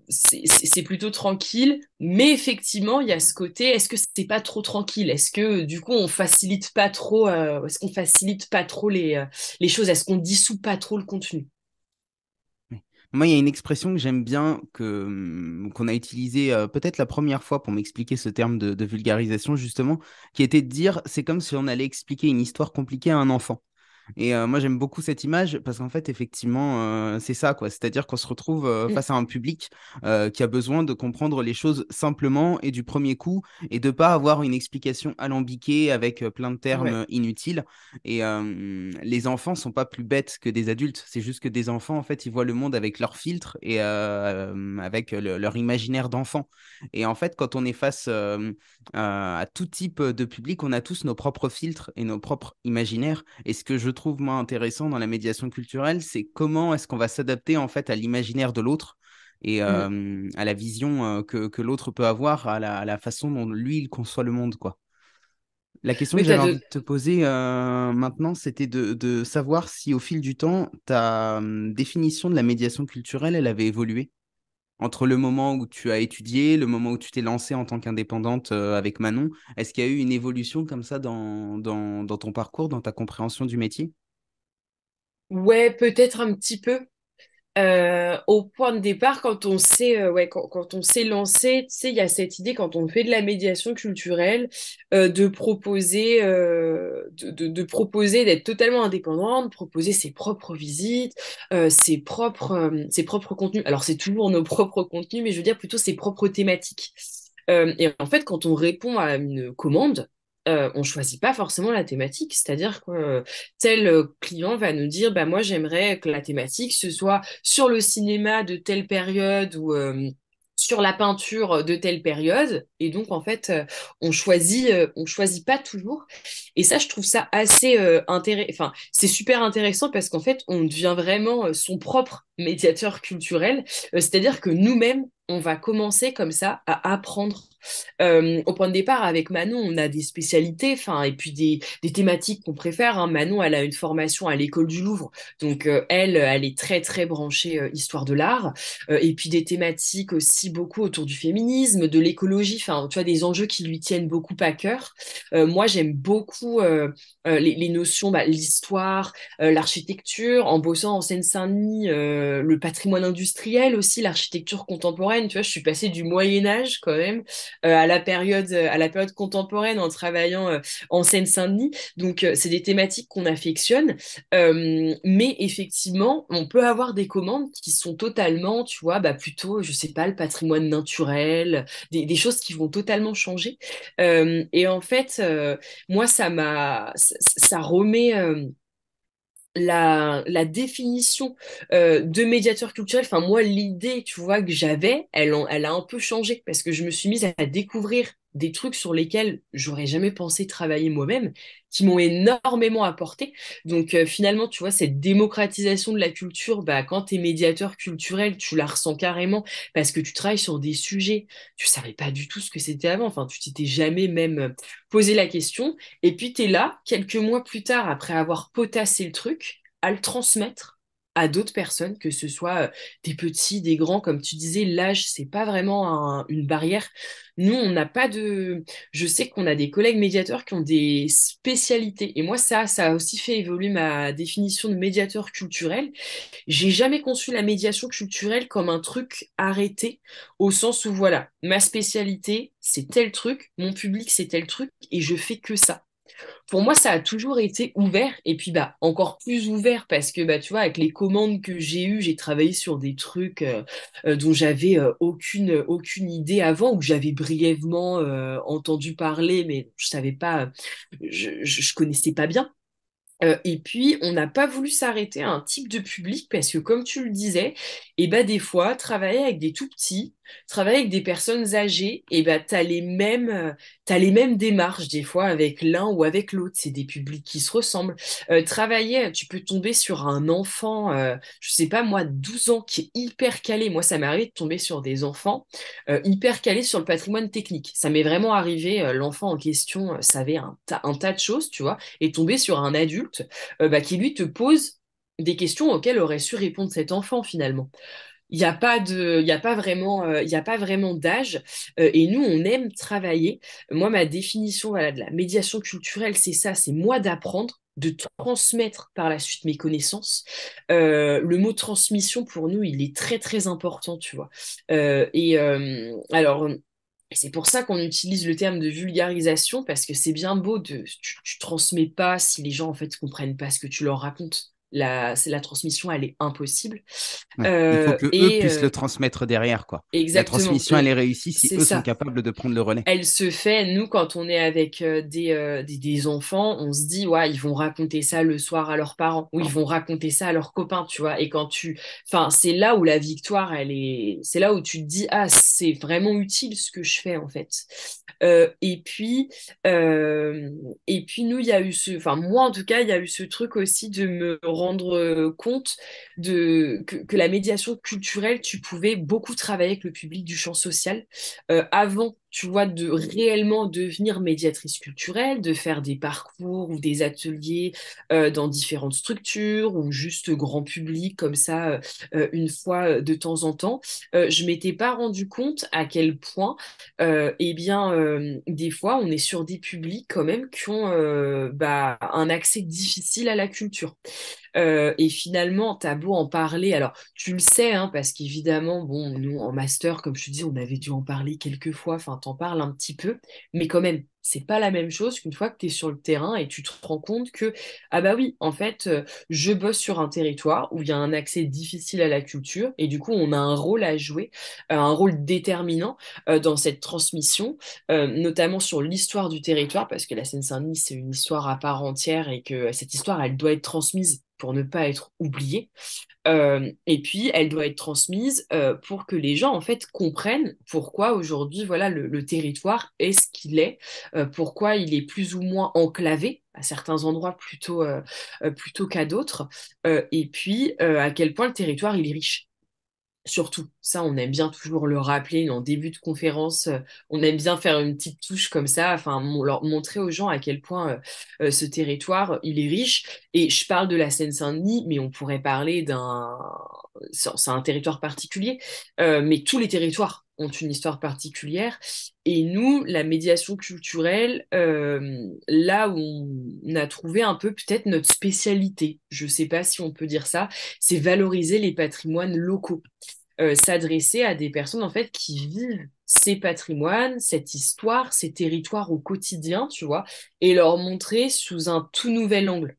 c'est plutôt tranquille, mais effectivement, il y a ce côté, est-ce que c'est pas trop tranquille? Est-ce que du coup, on facilite pas trop, est-ce qu'on facilite pas trop les choses? Est-ce qu'on dissout pas trop le contenu? Oui. Moi, il y a une expression que j'aime bien, qu'on a utilisée peut-être la première fois pour m'expliquer ce terme de vulgarisation, justement, qui était de dire, c'est comme si on allait expliquer une histoire compliquée à un enfant. Et moi, j'aime beaucoup cette image parce qu'en fait, effectivement, c'est ça, quoi. C'est-à-dire qu'on se retrouve Mm. face à un public qui a besoin de comprendre les choses simplement et du premier coup et de pas avoir une explication alambiquée avec plein de termes Ouais. inutiles. Et les enfants sont pas plus bêtes que des adultes. C'est juste que des enfants, en fait, ils voient le monde avec leurs filtres et avec leur imaginaire d'enfant. Et en fait, quand on est face à tout type de public, on a tous nos propres filtres et nos propres imaginaires. Et ce que je trouve, moi, intéressant dans la médiation culturelle, c'est comment est-ce qu'on va s'adapter, en fait, à l'imaginaire de l'autre et Mm. à la vision que l'autre peut avoir, à la façon dont lui, il conçoit le monde, quoi. La question que Oui, t'as j'avais envie de... de te poser maintenant, c'était de savoir si au fil du temps, ta définition de la médiation culturelle, elle avait évolué entre le moment où tu as étudié, le moment où tu t'es lancée en tant qu'indépendante avec Manon. Est-ce qu'il y a eu une évolution comme ça dans ton parcours, dans ta compréhension du métier? Ouais, peut-être un petit peu. Au point de départ, quand on s'est quand on s'est lancé, tu sais, il y a cette idée quand on fait de la médiation culturelle de proposer d'être totalement indépendant, de proposer ses propres visites, ses propres contenus. Alors c'est toujours nos propres contenus, mais je veux dire plutôt ses propres thématiques. Et en fait, quand on répond à une commande, on choisit pas forcément la thématique. C'est-à-dire que tel client va nous dire, bah moi j'aimerais que la thématique ce soit sur le cinéma de telle période ou sur la peinture de telle période. Et donc en fait, on choisit pas toujours. Et ça, je trouve ça assez intéressant. Enfin, c'est super intéressant parce qu'en fait, on devient vraiment son propre médiateur culturel. C'est-à-dire que nous-mêmes, on va commencer comme ça à apprendre. Au point de départ, avec Manon, on a des spécialités, enfin, et puis des thématiques qu'on préfère, hein. Manon, elle a une formation à l'école du Louvre, donc elle est très très branchée histoire de l'art, et puis des thématiques aussi beaucoup autour du féminisme, de l'écologie, enfin, tu vois, des enjeux qui lui tiennent beaucoup à cœur. Moi, j'aime beaucoup les notions, bah, l'histoire, l'architecture, en bossant en Seine-Saint-Denis, le patrimoine industriel aussi, l'architecture contemporaine. Tu vois, je suis passée du Moyen Âge quand même à la période contemporaine en travaillant en Seine-Saint-Denis. Donc, c'est des thématiques qu'on affectionne. Mais effectivement, on peut avoir des commandes qui sont totalement, tu vois, bah, plutôt, je sais pas, le patrimoine naturel, des choses qui vont totalement changer. Et en fait, moi, ça remet la définition de médiateur culturel, enfin moi l'idée tu vois que j'avais, elle a un peu changé parce que je me suis mise à découvrir des trucs sur lesquels j'aurais jamais pensé travailler moi-même, qui m'ont énormément apporté. Donc finalement tu vois cette démocratisation de la culture, bah quand t'es médiateur culturel, tu la ressens carrément parce que tu travailles sur des sujets, tu savais pas du tout ce que c'était avant, enfin tu t'étais jamais même posé la question. Et puis, tu es là, quelques mois plus tard, après avoir potassé le truc, à le transmettre à d'autres personnes, que ce soit des petits, des grands, comme tu disais, l'âge, c'est pas vraiment une barrière. Nous, on n'a pas de. Je sais qu'on a des collègues médiateurs qui ont des spécialités. Et moi, ça a aussi fait évoluer ma définition de médiateur culturel. J'ai jamais conçu la médiation culturelle comme un truc arrêté, au sens où, voilà, ma spécialité, c'est tel truc, mon public, c'est tel truc, et je fais que ça. Pour moi, ça a toujours été ouvert et puis bah encore plus ouvert parce que bah tu vois avec les commandes que j'ai eues, j'ai travaillé sur des trucs dont j'avais aucune idée avant ou que j'avais brièvement entendu parler mais je savais pas je connaissais pas bien. Et puis, on n'a pas voulu s'arrêter à un type de public parce que, comme tu le disais, et ben des fois, travailler avec des tout petits, travailler avec des personnes âgées, et ben t'as les mêmes démarches des fois avec l'un ou avec l'autre. C'est des publics qui se ressemblent. Travailler, tu peux tomber sur un enfant, je sais pas moi, 12 ans qui est hyper calé. Moi, ça m'est arrivé de tomber sur des enfants hyper calés sur le patrimoine technique. Ça m'est vraiment arrivé. L'enfant en question savait un tas de choses, tu vois et tomber sur un adulte bah, qui lui te pose des questions auxquelles aurait su répondre cet enfant finalement. Il y a pas vraiment, il y a pas vraiment d'âge et nous on aime travailler. Moi ma définition voilà de la médiation culturelle c'est ça, c'est moi d'apprendre de transmettre par la suite mes connaissances. Le mot transmission pour nous, il est très très important, tu vois. Alors, c'est pour ça qu'on utilise le terme de vulgarisation, parce que c'est bien beau tu transmets pas si les gens en fait comprennent pas ce que tu leur racontes. La transmission, elle est impossible. Ouais. Il faut que eux Et puissent le transmettre derrière, quoi. La exactement, transmission, elle est réussie si c'est eux sont ça. capables de prendre le relais. Elle se fait, nous, quand on est avec des enfants, on se dit, ouais, ils vont raconter ça le soir à leurs parents, ou ils vont raconter ça à leurs copains, tu vois. Et quand enfin, c'est là où la victoire, c'est là où tu te dis, ah, c'est vraiment utile ce que je fais, en fait. Euh, et puis, euh, et puis, nous, il y a eu enfin, moi, en tout cas, il y a eu ce truc aussi de me rendre compte que la médiation culturelle, tu pouvais beaucoup travailler avec le public du champ social avant, tu vois, de réellement devenir médiatrice culturelle, de faire des parcours ou des ateliers dans différentes structures ou juste grand public comme ça une fois de temps en temps, je m'étais pas rendu compte à quel point, eh bien, des fois, on est sur des publics quand même qui ont bah, un accès difficile à la culture. Et finalement, t'as beau en parler, alors tu le sais, hein, parce qu'évidemment, bon, nous en master, comme je te dis, on avait dû en parler quelques fois, enfin, t'en parles un petit peu, mais quand même, c'est pas la même chose qu'une fois que t'es sur le terrain et tu te rends compte que, ah bah oui, en fait, je bosse sur un territoire où il y a un accès difficile à la culture, et du coup, on a un rôle à jouer, un rôle déterminant dans cette transmission, notamment sur l'histoire du territoire, parce que la Seine-Saint-Denis, c'est une histoire à part entière et que cette histoire, elle doit être transmise pour ne pas être oubliée. Et puis, elle doit être transmise pour que les gens, en fait, comprennent pourquoi aujourd'hui, voilà, le territoire est ce qu'il est, pourquoi il est plus ou moins enclavé à certains endroits plutôt qu'à d'autres, et puis à quel point le territoire, il est riche. Surtout, ça, on aime bien toujours le rappeler en début de conférence. On aime bien faire une petite touche comme ça, enfin, leur montrer aux gens à quel point ce territoire, il est riche. Et je parle de la Seine-Saint-Denis, mais on pourrait parler c'est un territoire particulier, mais tous les territoires ont une histoire particulière. Et nous, la médiation culturelle, là où on a trouvé un peu peut-être notre spécialité, je ne sais pas si on peut dire ça, c'est valoriser les patrimoines locaux, s'adresser à des personnes en fait qui vivent ces patrimoines, cette histoire, ces territoires au quotidien, tu vois, et leur montrer sous un tout nouvel angle.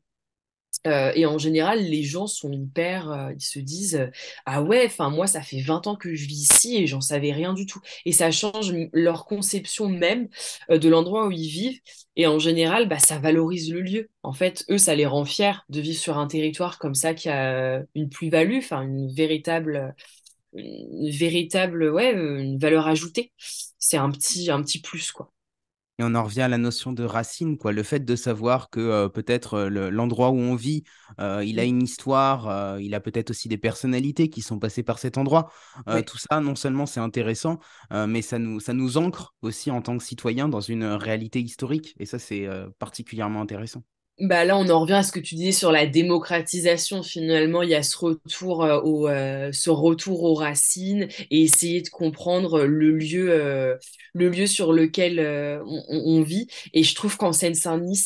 Et en général, les gens sont ils se disent, ah ouais, enfin moi, ça fait 20 ans que je vis ici et j'en savais rien du tout. Et ça change leur conception même de l'endroit où ils vivent. Et en général, bah, ça valorise le lieu. En fait, eux, ça les rend fiers de vivre sur un territoire comme ça qui a une plus-value, enfin ouais, une valeur ajoutée. C'est un petit plus, quoi. Et on en revient à la notion de racine, quoi. Le fait de savoir que peut-être l'endroit où on vit, il a Mm. une histoire, il a peut-être aussi des personnalités qui sont passées par cet endroit. Ouais. Tout ça, non seulement c'est intéressant, mais ça nous ancre aussi en tant que citoyens dans une réalité historique. Et ça, c'est particulièrement intéressant. Bah là, on en revient à ce que tu disais sur la démocratisation. Finalement, il y a ce retour aux racines et essayer de comprendre le lieu sur lequel on vit. Et je trouve qu'en Seine-Saint-Denis,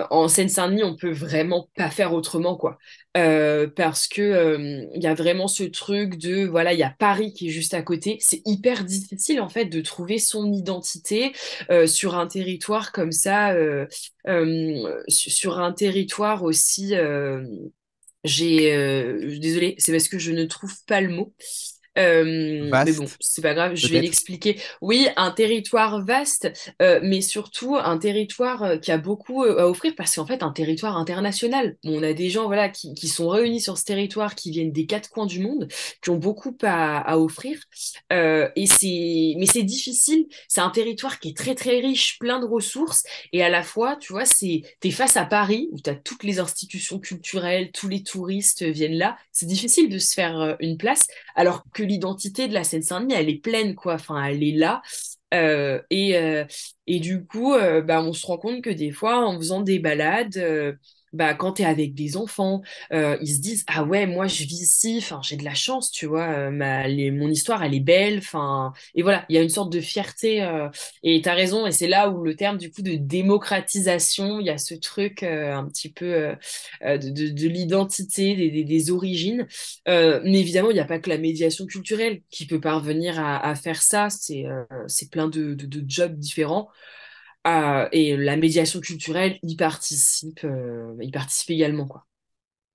en Seine-Saint-Denis, on peut vraiment pas faire autrement, quoi. Parce que il y a vraiment ce truc de, voilà, il y a Paris qui est juste à côté. C'est hyper difficile, en fait, de trouver son identité sur un territoire comme ça. Sur un territoire aussi, désolée, c'est parce que je ne trouve pas le mot. Mais bon, Vaste, c'est pas grave, je vais peut-être? l'expliquer. Oui, un territoire vaste, mais surtout un territoire qui a beaucoup à offrir parce qu'en fait, un territoire international. Bon, on a des gens voilà, qui sont réunis sur ce territoire, qui viennent des quatre coins du monde, qui ont beaucoup à offrir. Mais c'est difficile. C'est un territoire qui est très très riche, plein de ressources. Et à la fois, tu vois, t'es face à Paris où tu as toutes les institutions culturelles, tous les touristes viennent là. C'est difficile de se faire une place alors que l'identité de la Seine-Saint-Denis, elle est pleine, quoi. Enfin, elle est là. Euh, et, euh, et du coup, bah, on se rend compte que des fois, en faisant des balades, bah, quand tu es avec des enfants, ils se disent, ah ouais, moi je vis ici, enfin, j'ai de la chance, tu vois, mon histoire, elle est belle, enfin, et voilà, il y a une sorte de fierté, et tu as raison, et c'est là où le terme du coup de démocratisation, il y a ce truc un petit peu de l'identité, des origines. Mais évidemment, il n'y a pas que la médiation culturelle qui peut parvenir à faire ça. C'est plein de jobs différents. Et la médiation culturelle y participe également, quoi.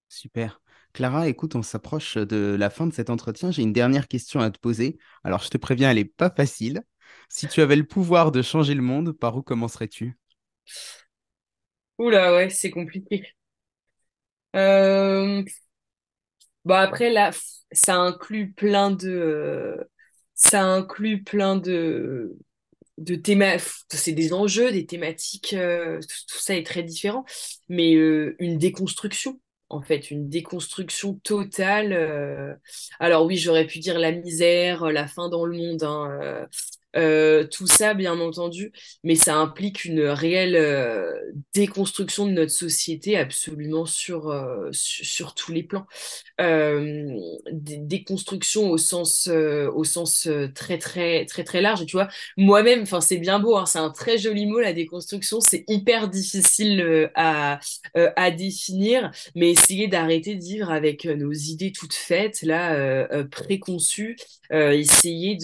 Super. Clara, écoute, on s'approche de la fin de cet entretien. J'ai une dernière question à te poser. Alors, je te préviens, elle n'est pas facile. Si tu avais le pouvoir de changer le monde, par où commencerais-tu? Oula, ouais, c'est compliqué. Euh, Bah après, là, ça inclut plein de c'est des enjeux, des thématiques, tout ça est très différent, mais une déconstruction, en fait, une déconstruction totale. Alors oui, j'aurais pu dire la misère, la faim dans le monde, hein, tout ça, bien entendu, mais ça implique une réelle déconstruction de notre société absolument sur tous les plans des constructions au sens très très très très large. Et tu vois, moi-même, enfin c'est bien beau, hein, c'est un très joli mot la déconstruction. C'est hyper difficile à définir, mais essayer d'arrêter de vivre avec nos idées toutes faites là, préconçues. Essayer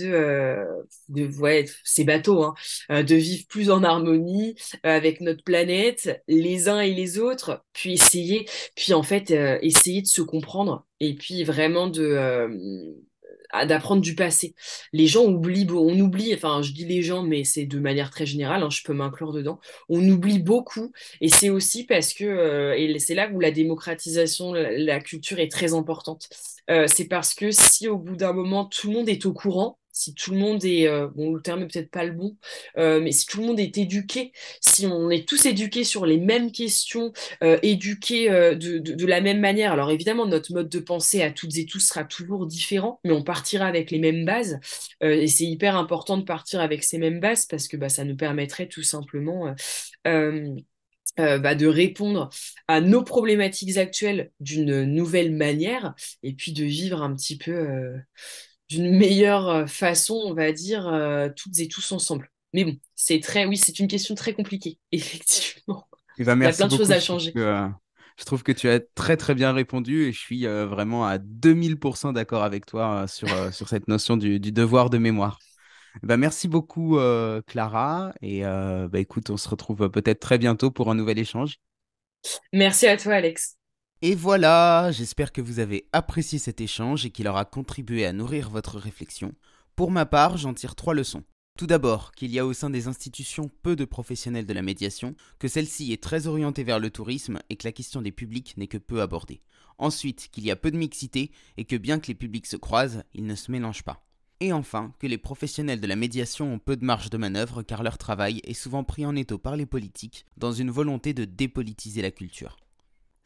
ouais, c'est bateau, hein, de vivre plus en harmonie avec notre planète, les uns et les autres, puis en fait, essayer de se comprendre et puis vraiment d'apprendre du passé. Les gens oublient, on oublie, enfin je dis les gens, mais c'est de manière très générale, hein, je peux m'inclure dedans. On oublie beaucoup et c'est aussi parce que, et c'est là où la démocratisation, la culture est très importante. C'est parce que si au bout d'un moment tout le monde est au courant, si tout le monde est, bon le terme est peut-être pas le bon, mais si tout le monde est éduqué, si on est tous éduqués sur les mêmes questions, éduqués de la même manière. Alors évidemment, notre mode de pensée à toutes et tous sera toujours différent, mais on partira avec les mêmes bases. Et c'est hyper important de partir avec ces mêmes bases parce que bah, ça nous permettrait tout simplement euh, bah, de répondre à nos problématiques actuelles d'une nouvelle manière et puis de vivre un petit peu d'une meilleure façon, on va dire, toutes et tous ensemble. Mais bon, oui, c'est une question très compliquée, effectivement. Eh ben, Il y a merci plein de choses beaucoup. à changer. Je trouve que tu as très très bien répondu et je suis vraiment à 2000% d'accord avec toi sur cette notion du devoir de mémoire. Eh ben, merci beaucoup, Clara. Et bah, écoute, on se retrouve peut-être très bientôt pour un nouvel échange. Merci à toi, Alex. Et voilà, j'espère que vous avez apprécié cet échange et qu'il aura contribué à nourrir votre réflexion. Pour ma part, j'en tire trois leçons. Tout d'abord, qu'il y a au sein des institutions peu de professionnels de la médiation, que celle-ci est très orientée vers le tourisme et que la question des publics n'est que peu abordée. Ensuite, qu'il y a peu de mixité et que bien que les publics se croisent, ils ne se mélangent pas. Et enfin, que les professionnels de la médiation ont peu de marge de manœuvre car leur travail est souvent pris en étau par les politiques dans une volonté de dépolitiser la culture.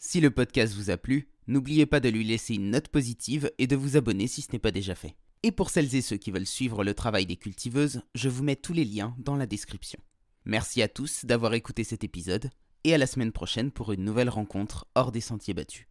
Si le podcast vous a plu, n'oubliez pas de lui laisser une note positive et de vous abonner si ce n'est pas déjà fait. Et pour celles et ceux qui veulent suivre le travail des cultiveuses, je vous mets tous les liens dans la description. Merci à tous d'avoir écouté cet épisode et à la semaine prochaine pour une nouvelle rencontre hors des sentiers battus.